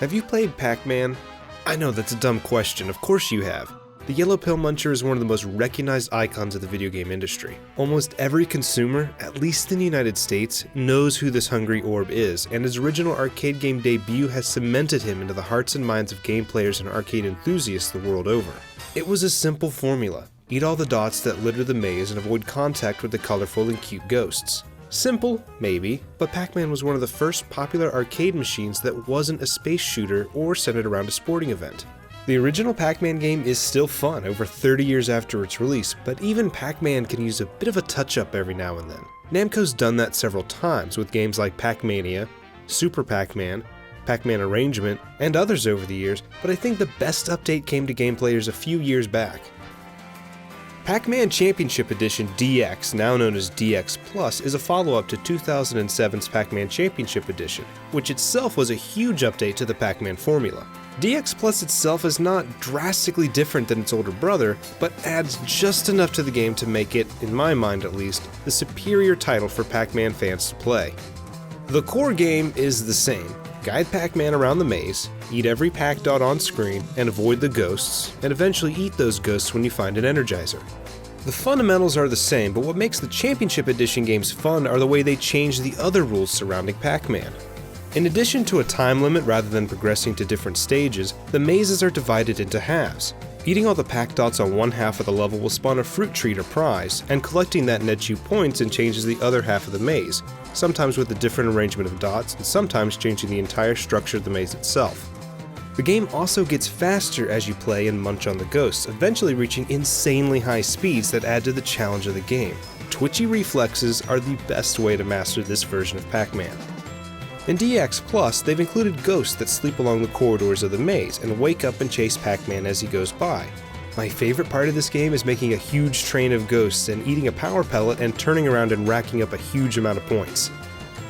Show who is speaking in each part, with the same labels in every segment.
Speaker 1: Have you played Pac-Man? I know that's a dumb question, of course you have. The Yellow Pill Muncher is one of the most recognized icons of the video game industry. Almost every consumer, at least in the United States, knows who this hungry orb is, and his original arcade game debut has cemented him into the hearts and minds of game players and arcade enthusiasts the world over. It was a simple formula: eat all the dots that litter the maze and avoid contact with the colorful and cute ghosts. Simple, maybe, but Pac-Man was one of the first popular arcade machines that wasn't a space shooter or centered around a sporting event. The original Pac-Man game is still fun over 30 years after its release, but even Pac-Man can use a bit of a touch-up every now and then. Namco's done that several times with games like Pac-Mania, Super Pac-Man, Pac-Man Arrangement, and others over the years, but I think the best update came to game players a few years back. Pac-Man Championship Edition DX, now known as DX Plus, is a follow-up to 2007's Pac-Man Championship Edition, which itself was a huge update to the Pac-Man formula. DX Plus itself is not drastically different than its older brother, but adds just enough to the game to make it, in my mind at least, the superior title for Pac-Man fans to play. The core game is the same. Guide Pac-Man around the maze, eat every Pac dot on screen, and avoid the ghosts, and eventually eat those ghosts when you find an Energizer. The fundamentals are the same, but what makes the Championship Edition games fun are the way they change the other rules surrounding Pac-Man. In addition to a time limit rather than progressing to different stages, the mazes are divided into halves. Eating all the Pac dots on one half of the level will spawn a fruit treat or prize, and collecting that nets you points and changes the other half of the maze, sometimes with a different arrangement of dots, and sometimes changing the entire structure of the maze itself. The game also gets faster as you play and munch on the ghosts, eventually reaching insanely high speeds that add to the challenge of the game. Twitchy reflexes are the best way to master this version of Pac-Man. In DX Plus, they've included ghosts that sleep along the corridors of the maze and wake up and chase Pac-Man as he goes by. My favorite part of this game is making a huge train of ghosts and eating a power pellet and turning around and racking up a huge amount of points.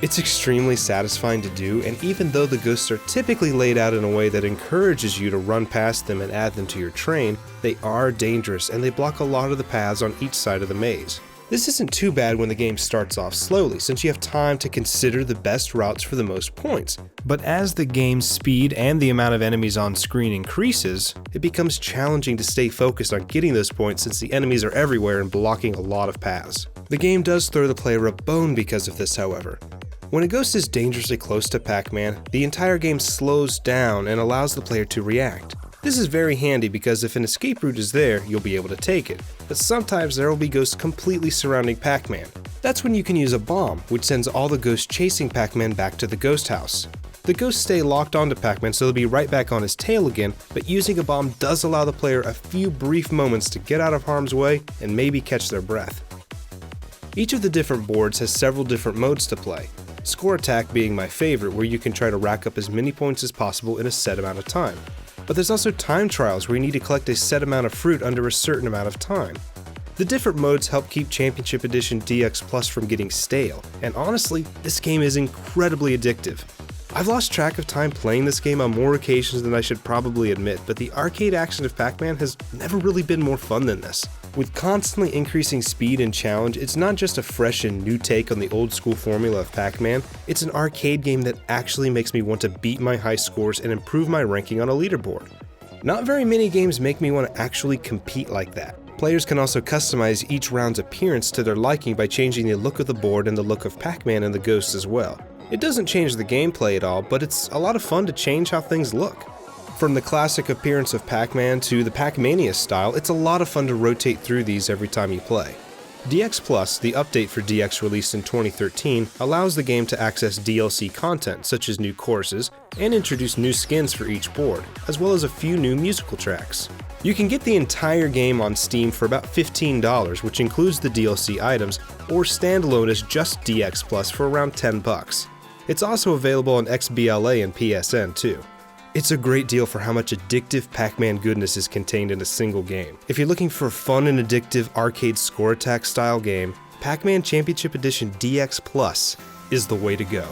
Speaker 1: It's extremely satisfying to do, and even though the ghosts are typically laid out in a way that encourages you to run past them and add them to your train, they are dangerous and they block a lot of the paths on each side of the maze. This isn't too bad when the game starts off slowly, since you have time to consider the best routes for the most points. But as the game's speed and the amount of enemies on screen increases, it becomes challenging to stay focused on getting those points since the enemies are everywhere and blocking a lot of paths. The game does throw the player a bone because of this, however. When a ghost is dangerously close to Pac-Man, the entire game slows down and allows the player to react. This is very handy because if an escape route is there, you'll be able to take it, but sometimes there will be ghosts completely surrounding Pac-Man. That's when you can use a bomb, which sends all the ghosts chasing Pac-Man back to the ghost house. The ghosts stay locked onto Pac-Man so they'll be right back on his tail again, but using a bomb does allow the player a few brief moments to get out of harm's way and maybe catch their breath. Each of the different boards has several different modes to play. Score Attack being my favorite, where you can try to rack up as many points as possible in a set amount of time. But there's also time trials where you need to collect a set amount of fruit under a certain amount of time. The different modes help keep Championship Edition DX Plus from getting stale, and honestly, this game is incredibly addictive. I've lost track of time playing this game on more occasions than I should probably admit, but the arcade action of Pac-Man has never really been more fun than this. With constantly increasing speed and challenge, it's not just a fresh and new take on the old school formula of Pac-Man, it's an arcade game that actually makes me want to beat my high scores and improve my ranking on a leaderboard. Not very many games make me want to actually compete like that. Players can also customize each round's appearance to their liking by changing the look of the board and the look of Pac-Man and the ghosts as well. It doesn't change the gameplay at all, but it's a lot of fun to change how things look. From the classic appearance of Pac-Man to the Pac-Mania style, it's a lot of fun to rotate through these every time you play. DX Plus, the update for DX released in 2013, allows the game to access DLC content such as new courses and introduce new skins for each board, as well as a few new musical tracks. You can get the entire game on Steam for about $15, which includes the DLC items, or standalone as just DX Plus for around $10. It's also available on XBLA and PSN too. It's a great deal for how much addictive Pac-Man goodness is contained in a single game. If you're looking for a fun and addictive arcade score attack style game, Pac-Man Championship Edition DX Plus is the way to go.